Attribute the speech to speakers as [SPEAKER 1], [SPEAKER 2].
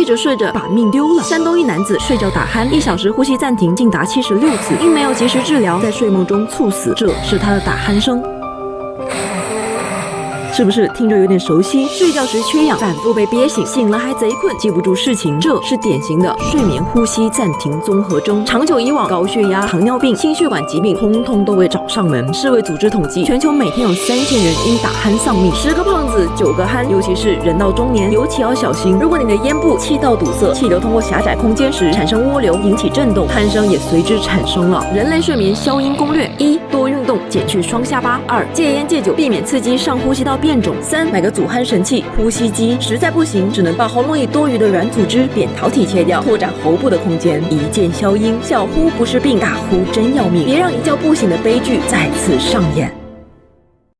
[SPEAKER 1] 睡着睡着把命丢了。山东一男子睡觉打鼾，1小时呼吸暂停竟达76次，因没有及时治疗，在睡梦中猝死。这是他的打鼾声。是不是听着有点熟悉？睡觉时缺氧，反复被憋醒，醒了还贼困，记不住事情，这是典型的睡眠呼吸暂停综合征。长久以往，高血压、糖尿病、心血管疾病，通通都会找上门。世卫组织统计，全球每天有3000人因打鼾丧命，10个胖子9个鼾，尤其是人到中年，尤其要小心。如果你的咽部、气道堵塞，气流通过狭窄空间时产生涡流，引起震动，鼾声也随之产生了。人类睡眠消音攻略：1、多运动，减去双下巴；2、戒烟戒酒，避免刺激上呼吸道变肿；3、买个阻鼾神器呼吸机，实在不行，只能把喉咙里多余的软组织扁桃体切掉，拓展喉部的空间，一键消音。小呼不是病，大呼真要命，别让一觉不醒的悲剧再次上演。